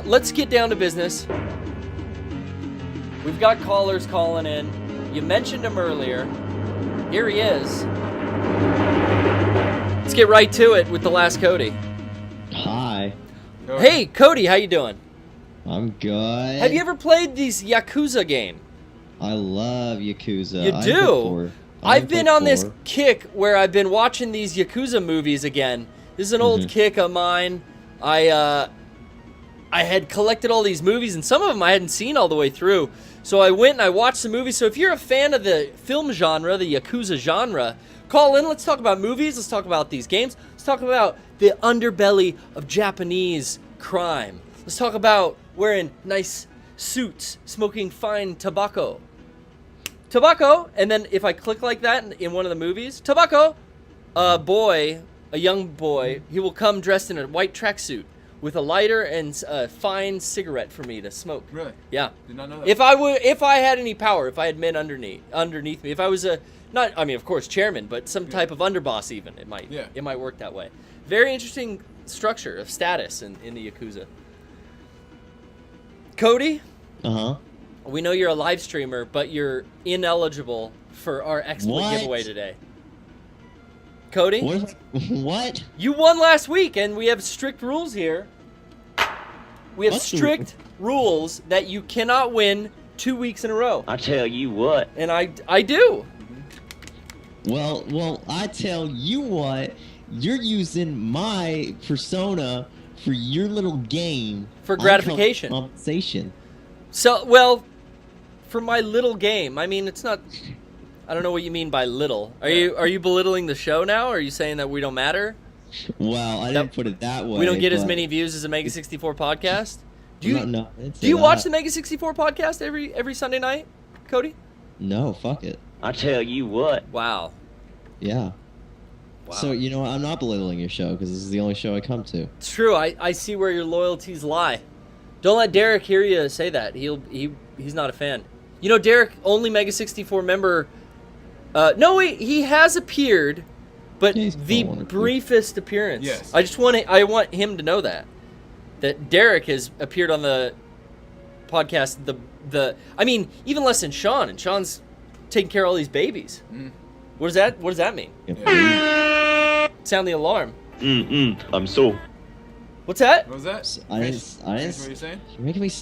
let's get down to business. We've got callers calling in. You mentioned him earlier. Here he is. Let's get right to it with the last Cody. Hi. Hey, Cody, how you doing? I'm good. Have you ever played these Yakuza game? I love Yakuza. You do? I've been on this kick where I've been watching these Yakuza movies again. This is an old kick of mine. I had collected all these movies, and some of them I hadn't seen all the way through. So I went and I watched the movies. So if you're a fan of the film genre, the Yakuza genre, call in. Let's talk about movies. Let's talk about these games. Let's talk about the underbelly of Japanese crime. Let's talk about wearing nice suits, smoking fine tobacco. Tobacco, and then if I click like that in one of the movies, tobacco, a young boy, he will come dressed in a white tracksuit with a lighter and a fine cigarette for me to smoke. Really? Yeah. Did not know that. If I had any power, if I had men underneath me, if I was of course chairman, but some type of underboss even, it might work that way. Very interesting structure of status in the Yakuza. Cody? Uh-huh. We know you're a live streamer, but you're ineligible for our exploit giveaway today. Cody? What? You won last week, and we have strict rules here. We have strict rules that you cannot win 2 weeks in a row. I tell you what. And I do. Well, I tell you what, you're using my persona for your little game. For gratification. Compensation. So, well, for my little game, I mean, it's not... I don't know what you mean by little. Are you belittling the show now? Or are you saying that we don't matter? Well, I didn't put it that way. We don't get as many views as a Mega64 podcast? Do you watch the Mega64 podcast every Sunday night, Cody? No, fuck it. I tell you what. Wow. Yeah. Wow. So, you know what? I'm not belittling your show because this is the only show I come to. It's true. I see where your loyalties lie. Don't let Derek hear you say that. He's not a fan. You know, Derek, only Mega64 member... no, wait, he has appeared, but the briefest appearance. Yes. I want him to know that Derek has appeared on the podcast. I mean, even less than Sean, and Sean's taking care of all these babies. Mm. What does that mean? Yeah. Sound the alarm. I'm so. What's that? What was that? I didn't. What are you saying?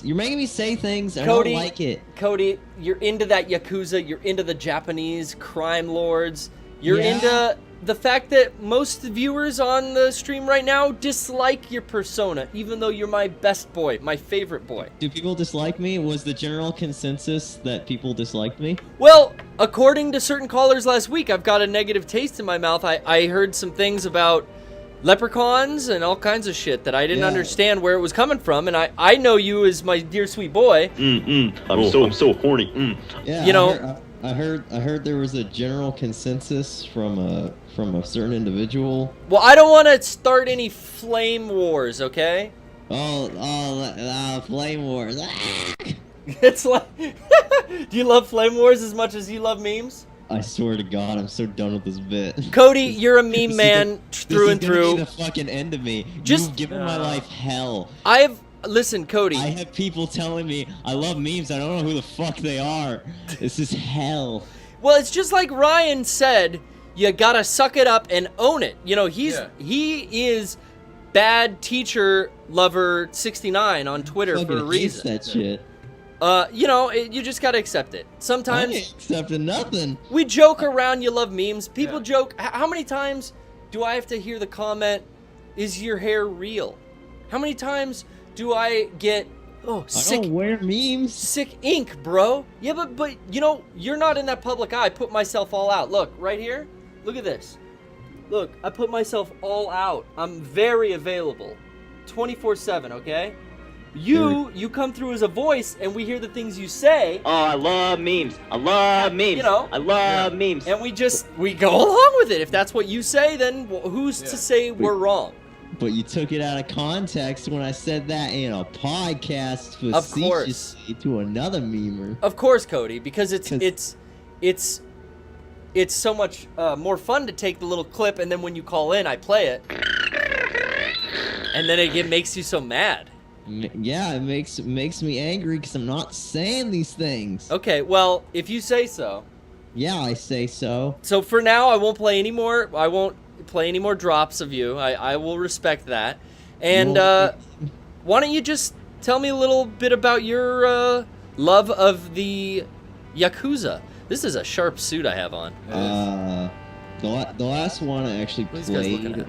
You're making me say things. And Cody, I don't like it. Cody, you're into that Yakuza. You're into the Japanese crime lords. You're into the fact that most viewers on the stream right now dislike your persona, even though you're my best boy, my favorite boy. Do people dislike me? Was the general consensus that people disliked me? Well, according to certain callers last week, I've got a negative taste in my mouth. I heard some things about leprechauns and all kinds of shit that I didn't understand where it was coming from, and I know you as my dear sweet boy. I'm so horny. Yeah, you know, I heard there was a general consensus from a certain individual. Well, I don't want to start any flame wars, okay? Flame wars. It's like, do you love flame wars as much as you love memes? I swear to God, I'm so done with this bit. Cody, you're a meme man through and through. This is gonna be the fucking end of me. Just You've given my life hell. Listen, Cody. I have people telling me I love memes. I don't know who the fuck they are. This is hell. Well, it's just like Ryan said. You gotta suck it up and own it. You know, he is bad teacher lover 69 on Twitter for a reason. That shit. You know, you just gotta accept it. Sometimes I ain't accepting nothing. We joke around. You love memes. People joke. How many times do I have to hear the comment, "Is your hair real?" How many times do I get, sick? I don't wear memes. Sick ink, bro. Yeah, but you know, you're not in that public eye. I put myself all out. Look, right here. Look at this. Look, I put myself all out. I'm very available, 24/7. Okay. You come through as a voice, and we hear the things you say. Oh, I love memes. I love memes. You know, I love memes. And we go along with it. If that's what you say, then who's to say we're wrong? But you took it out of context when I said that in a podcast facetiously to another memer. Of course, Cody, because it's so much more fun to take the little clip, and then when you call in, I play it, and then it makes you so mad. Yeah, it makes me angry because I'm not saying these things. Okay, well, if you say so. Yeah, I say so. So for now, I won't play any more. I won't play any more drops of you. I will respect that. And why don't you just tell me a little bit about your love of the Yakuza? This is a sharp suit I have on. The last one I actually played,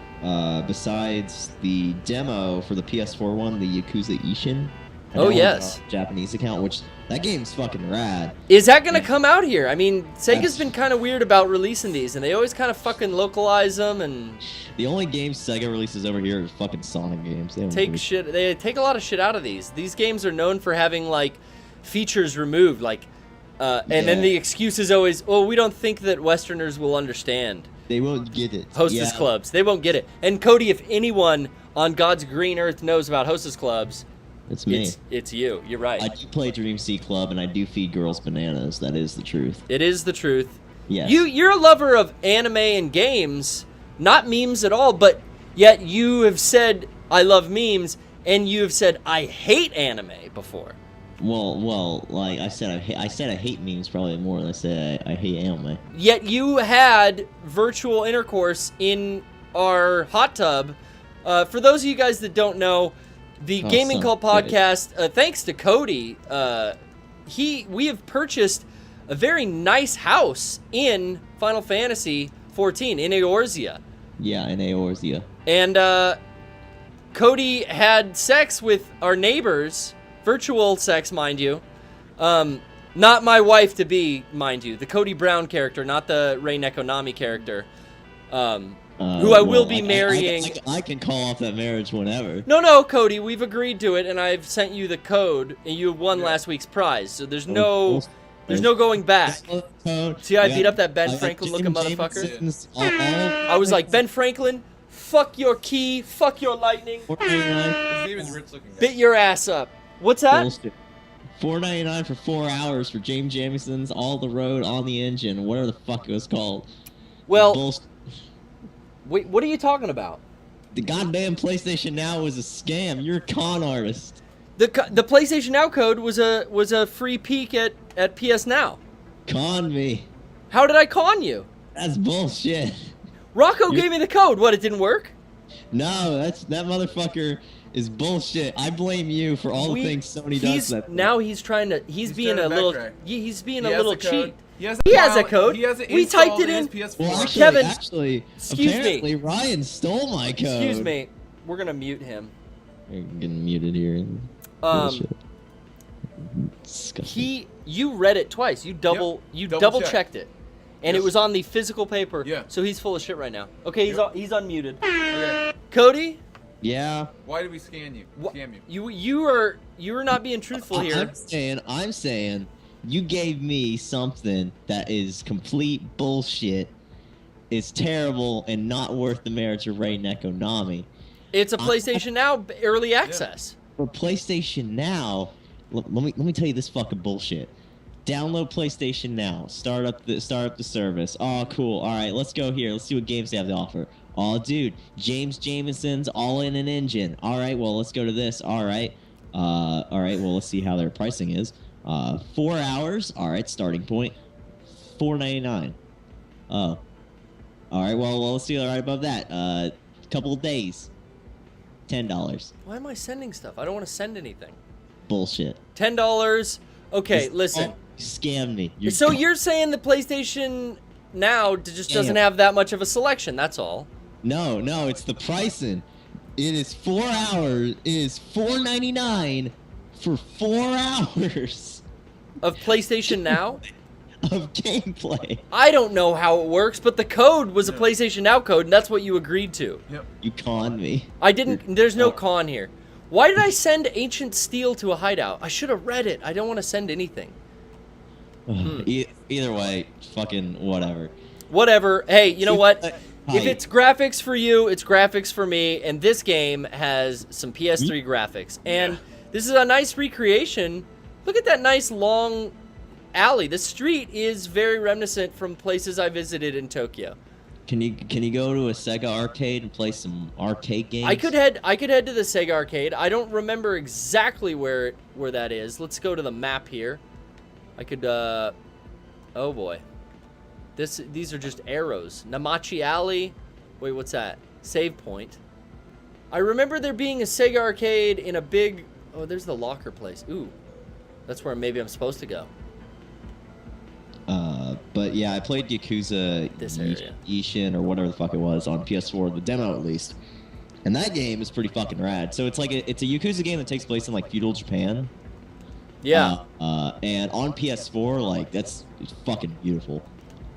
besides the demo for the PS4 one, the Yakuza Ishin. Oh, yes. Japanese account, which that game's fucking rad. Is that going to come out here? I mean, Sega's been kind of weird about releasing these, and they always kind of fucking localize them and... The only games Sega releases over here are fucking Sonic games. They take a lot of shit out of these. These games are known for having, like, features removed, like... and then the excuse is always, oh, we don't think that Westerners will understand. They won't get it. Hostess clubs. They won't get it. And Cody, if anyone on God's green earth knows about hostess clubs... It's me. It's you. You're right. I do play Dream Sea Club, and I do feed girls bananas. That is the truth. It is the truth. Yes. You're a lover of anime and games, not memes at all, but yet you have said, I love memes, and you have said, I hate anime before. Well, like I said, I hate memes probably more than I said I hate anime. Yet you had virtual intercourse in our hot tub. For those of you guys that don't know, the Gaming Cult podcast, thanks to Cody, we have purchased a very nice house in Final Fantasy 14 in Eorzea. Yeah, in Eorzea. And Cody had sex with our neighbors, virtual sex, mind you. Not my wife to be, mind you. The Cody Brown character, not the Rei Nekonami character. Who I will be marrying. I can call off that marriage whenever. No, Cody, we've agreed to it, and I've sent you the code, and you won last week's prize, so there's no going back. See how I beat up that Ben Franklin-looking motherfucker? I was like, Ben Franklin, fuck your key, fuck your lightning. Bit your ass up. What's that? $4.99 for 4 hours for James Jamison's All the Road on the Engine, whatever the fuck it was called. Well... Wait, what are you talking about? The goddamn PlayStation Now was a scam. You're a con artist. The PlayStation Now code was a free peek at PS Now. Con me. How did I con you? That's bullshit. Rocco gave me the code. What, it didn't work? No, that motherfucker is bullshit. I blame you for all the things Sony does. Now he's trying to. He's being a little. He's being a little cheat. He has a code. We typed it in. Well, Kevin, actually, excuse apparently me. Ryan stole my code. Excuse me. We're gonna mute him. You're getting muted here. Disgusting. You read it twice. You double checked it, and it was on the physical paper. Yeah. So he's full of shit right now. Okay, he's unmuted. Okay. Cody. Yeah. Why did we scam you? You are not being truthful here. I'm saying you gave me something that is complete bullshit, is terrible, and not worth the merits of Rei Nekonami. It's a PlayStation Now early access. For PlayStation Now, let me tell you this fucking bullshit. Download PlayStation Now. Start up the service. Oh, cool. All right, let's go here. Let's see what games they have to offer. Oh, dude, James Jamison's All in an Engine. All right, well, let's go to this. All right. Well, let's see how their pricing is. 4 hours. All right, starting point. $4.99. Oh. All right, well, let's see right above that. Couple of days. $10. Why am I sending stuff? I don't want to send anything. Bullshit. $10. Okay, listen. You scammed me. You're saying the PlayStation Now just doesn't have that much of a selection, that's all. No, it's the pricing. It is 4 hours. It is $4.99 for 4 hours. Of PlayStation Now? Of gameplay. I don't know how it works, but the code was a PlayStation Now code, and that's what you agreed to. Yep. You conned me. I didn't. There's no con here. Why did I send Ancient Steel to a hideout? I should have read it. I don't want to send anything. Either way, fucking whatever. Whatever. Hey, you know what? If it's graphics for you, it's graphics for me, and this game has some PS3 graphics. And this is a nice recreation. Look at that nice long alley. The street is very reminiscent from places I visited in Tokyo. Can you go to a Sega arcade and play some arcade games? I could head to the Sega arcade. I don't remember exactly where that is. Let's go to the map here. I could oh boy. These are just arrows. Namachi Alley. Wait, what's that? Save point. I remember there being a Sega arcade in a big... Oh, there's the locker place. Ooh. That's where maybe I'm supposed to go. But yeah, I played Yakuza Ishin or whatever the fuck it was on PS4, the demo at least. And that game is pretty fucking rad. So it's like it's a Yakuza game that takes place in like feudal Japan. Yeah. And on PS4, like it's fucking beautiful.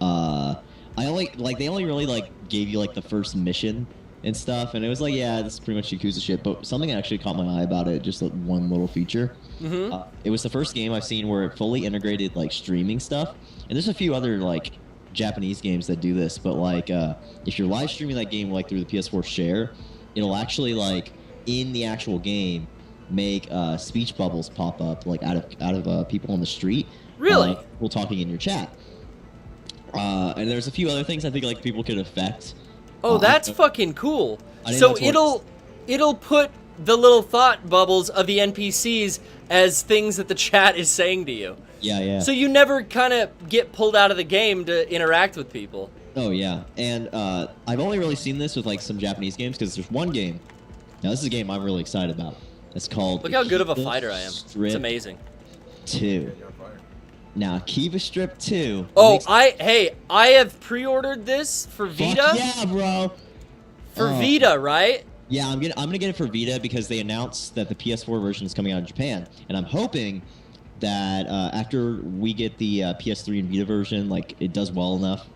They only really like gave you like the first mission and stuff, and it was like, yeah, this is pretty much Yakuza shit. But something actually caught my eye about it, just like one little feature. It was the first game I've seen where it fully integrated like streaming stuff. And there's a few other like Japanese games that do this, but like if you're live streaming that game like through the PS4 share, it'll actually like in the actual game make speech bubbles pop up like out of people on the street. Really? People talking in your chat. And there's a few other things I think like people could affect. Oh, that's fucking cool. So it'll put the little thought bubbles of the NPCs as things that the chat is saying to you. Yeah. So you never kind of get pulled out of the game to interact with people. Oh, yeah. And I've only really seen this with like some Japanese games because there's one game. Now, this is a game I'm really excited about. It's called... Look how good of a fighter I am. Strip It's amazing. 2. Now, Akiba Strip 2... Oh, I have pre-ordered this for Vita. Fuck yeah, bro. For Vita, right? Yeah, I'm gonna get it for Vita because they announced that the PS4 version is coming out in Japan, and I'm hoping that after we get the PS3 and Vita version, like it does well enough,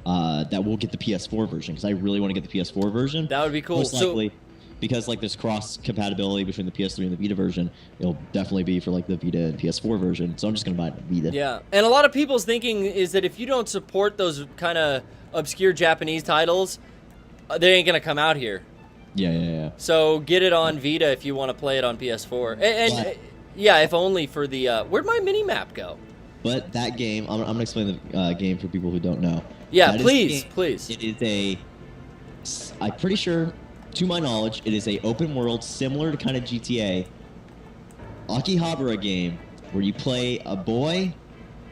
that we'll get the PS4 version because I really want to get the PS4 version. That would be cool. Most likely, because like there's cross compatibility between the PS3 and the Vita version, it'll definitely be for like the Vita and PS4 version. So I'm just gonna buy the Vita. Yeah, and a lot of people's thinking is that if you don't support those kind of obscure Japanese titles, they ain't gonna come out here. Yeah. So get it on Vita if you want to play it on PS4. And yeah, if only for the... where'd my mini-map go? But that game, I'm going to explain the game for people who don't know. Yeah, please. It is I'm pretty sure, to my knowledge, it is a open world similar to kind of GTA, Akihabara game where you play a boy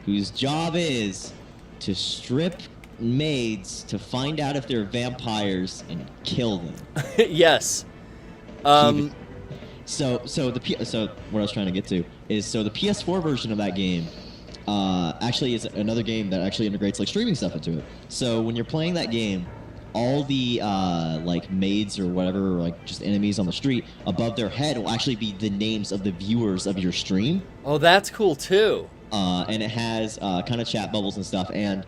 whose job is to strip maids to find out if they're vampires and kill them. Yes. So what I was trying to get to is the PS4 version of that game actually is another game that actually integrates like streaming stuff into it. So when you're playing that game, all the like maids or whatever, or, like just enemies on the street, above their head will actually be the names of the viewers of your stream. Oh, that's cool too. And it has kind of chat bubbles and stuff. And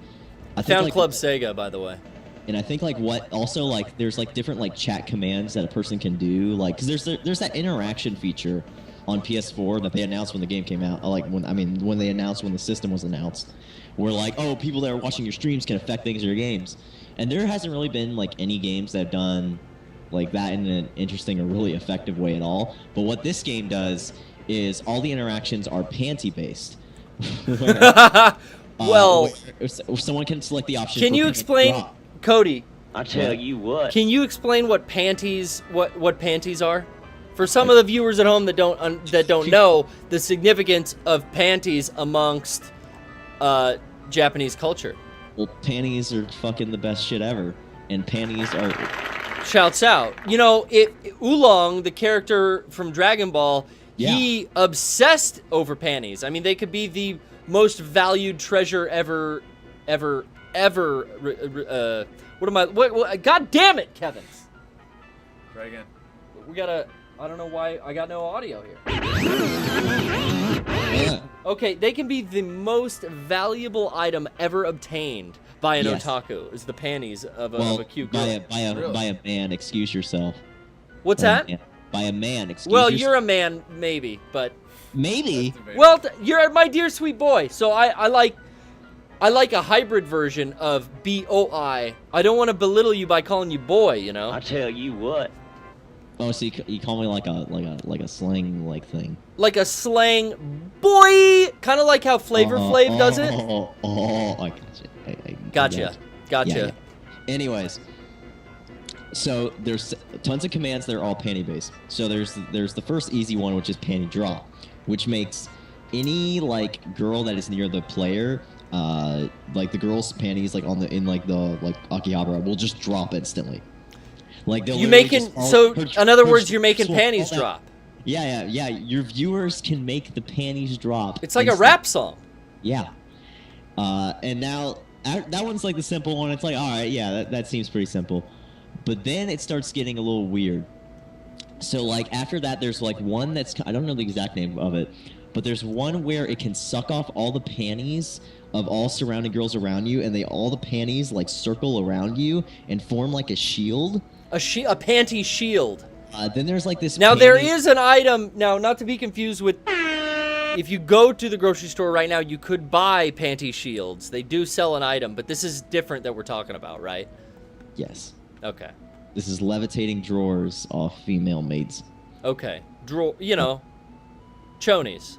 I found Club Sega, by the way. And I think like there's like different like chat commands that a person can do, like because there's that interaction feature on PS4 that they announced when the game came out. Like when they announced when the system was announced, where like, oh, people that are watching your streams can affect things in your games. And there hasn't really been like any games that have done like that in an interesting or really effective way at all. But what this game does is all the interactions are panty based. Well, someone can select the option. Can you explain, Cody? I tell you what. Can you explain what panties are? For some of the viewers at home that don't know the significance of panties amongst Japanese culture. Well, panties are fucking the best shit ever, and panties are... Shouts out. You know, Oolong, the character from Dragon Ball, he obsessed over panties. I mean, they could be the most valued treasure ever. What? God damn it, Kevin. Try again. I don't know why I got no audio here. Yeah. Okay, they can be the most valuable item ever obtained by an otaku. Is the panties of a cute girl. By a man, excuse yourself. What's that? By a man, excuse yourself. Well, yourself. you're a man, maybe, but... Maybe? Well, you're my dear sweet boy, so I like a hybrid version of BOI. I don't want to belittle you by calling you boy, you know? I tell you what. Oh, so you call me like a slang like thing. Like a slang boy, kind of like how Flavor Flav does it. I gotcha. Gotcha. Yeah. Anyways, so there's tons of commands that are all panty based. So there's the first easy one, which is panty drop, which makes any like girl that is near the player, like the girl's panties like in the Akiba will just drop instantly. Like You making in other words, you're making panties drop. Yeah. Your viewers can make the panties drop. It's like a rap song. Yeah. And now that one's like the simple one. It's like, all right, yeah, that seems pretty simple. But then it starts getting a little weird. So like after that, there's like one that's, I don't know the exact name of it, but there's one where it can suck off all the panties of all surrounding girls around you, and all the panties like circle around you and form like a shield. A panty shield. Then there's like this. Now there is an item. Now, not to be confused with. If you go to the grocery store right now, you could buy panty shields. They do sell an item, but this is different that we're talking about, right? Yes. Okay. This is levitating drawers off female maids. Okay. Chonies.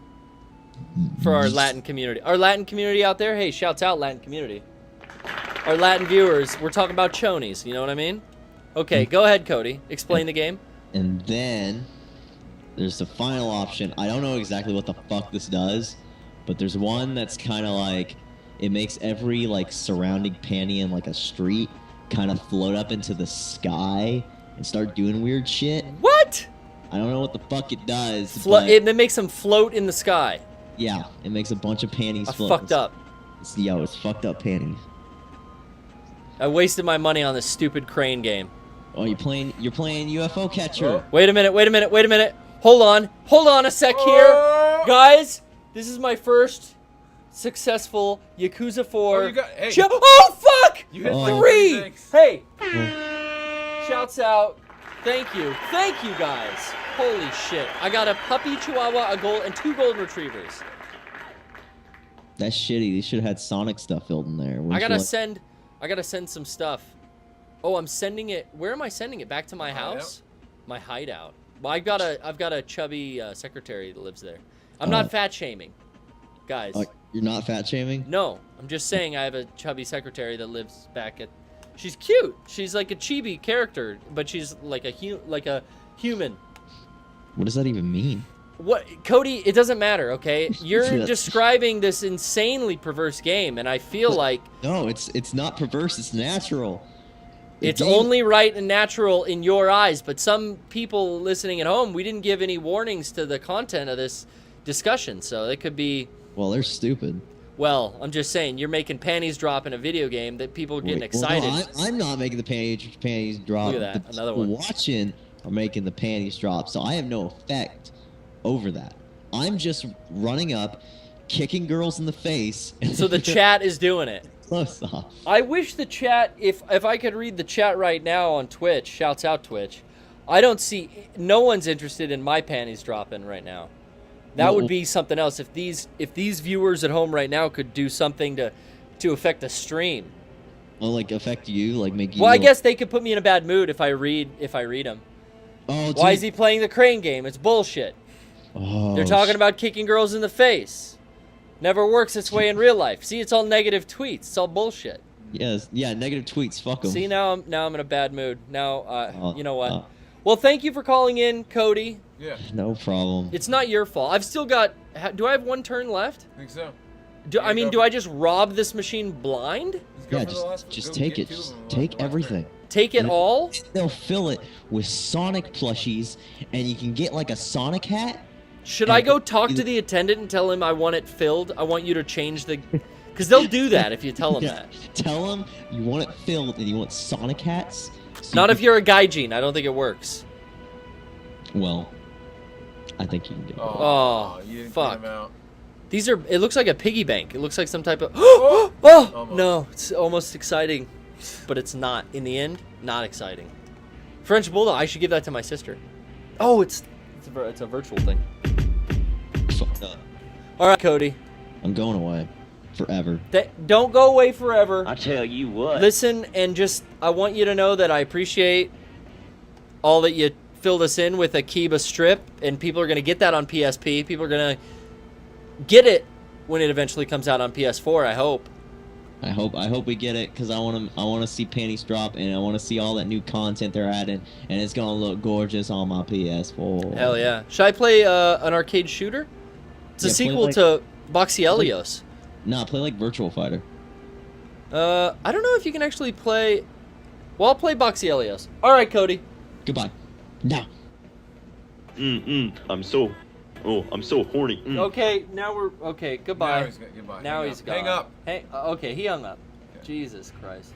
For our Latin community. Our Latin community out there, hey, shouts out Latin community. Our Latin viewers, we're talking about chonies, you know what I mean? Okay, go ahead, Cody. Explain the game. And then there's the final option. I don't know exactly what the fuck this does, but there's one that's kind of like, it makes every like surrounding panty in like a street kind of float up into the sky and start doing weird shit. What? I don't know what the fuck it does. It makes them float in the sky. Yeah, it makes a bunch of panties float. Fucked up. It's fucked up panties. I wasted my money on this stupid crane game. Oh, you're playing UFO catcher. Oh. Wait a minute. Hold on a sec here. Guys, this is my first successful Yakuza 4. Oh, you got, hey. Oh, fuck! You hit like 3! Hey! Shouts out. Thank you, guys. Holy shit. I got a puppy chihuahua, a gold, and 2 golden retrievers. That's shitty. They should have had Sonic stuff filled in there. I gotta send some stuff. Oh, I'm sending it. Where am I sending it? Back to my house? My hideout. Well, I've got a chubby secretary that lives there. I'm not fat shaming, guys. You're not fat shaming? No, I'm just saying I have a chubby secretary that lives back at. She's cute. She's like a chibi character, but she's like a human. What does that even mean? What, Cody? It doesn't matter, okay? You're describing this insanely perverse game, and I feel like no, it's not perverse. It's natural. It's only right and natural in your eyes, but some people listening at home, we didn't give any warnings to the content of this discussion, so it could be. Well, they're stupid. Well, I'm just saying, you're making panties drop in a video game that people are getting excited. Well, no, I'm not making the panties drop. Look at that, another one. Watching are making the panties drop, so I have no effect over that. I'm just running up, kicking girls in the face. So the chat is doing it. Close off. I wish the chat, if I could read the chat right now on Twitch, shouts out Twitch. I don't see, no one's interested in my panties dropping right now. That would be something else. If these viewers at home right now could do something to affect the stream. Well, like affect you, like make you. Well, I guess they could put me in a bad mood if I read them. Oh, why is he playing the crane game? It's bullshit. Oh, they're talking about kicking girls in the face. Never works its way in real life. See, it's all negative tweets. It's all bullshit. Yes, yeah, negative tweets. Fuck them. See, now I'm in a bad mood. Now, you know what? Well, thank you for calling in, Cody. Yeah. No problem. It's not your fault. I've still got. Do I have one turn left? I think so. Do I just rob this machine blind? Yeah, just take it. Just take everything. Take it all? They'll fill it with Sonic plushies, and you can get like a Sonic hat. Should I go talk to the attendant and tell him I want it filled? I want you to change the... Because they'll do that if you tell them that. Tell them you want it filled and you want Sonic hats. So Not if you're a gaijin. I don't think it works. Well, I think you can do it. Oh, you didn't fuck. get him out. These are... It looks like a piggy bank. It looks like some type of... Oh! No, it's almost exciting. But it's not. In the end, not exciting. French Bulldog. I should give that to my sister. Oh, it's a virtual thing. Fucked up. All right, Cody. I'm going away. Forever. Don't go away forever. I tell you what. Listen, and I want you to know that I appreciate all that you filled us in with Akiba Strip, and people are going to get that on PSP. People are going to get it when it eventually comes out on PS4, I hope. I hope we get it because I want to see panties drop and I want to see all that new content they're adding and it's gonna look gorgeous on my PS4. Hell yeah! Should I play an arcade shooter? It's a sequel to Boxielios. Nah, play like Virtual Fighter. I don't know if you can actually play. Well, I'll play Boxielios. All right, Cody. Goodbye. Now. I'm so horny. Okay, now we're okay. Goodbye. Goodbye. Now Hang he's up. gone. Hang up. Hey, okay, he hung up. Jesus Christ.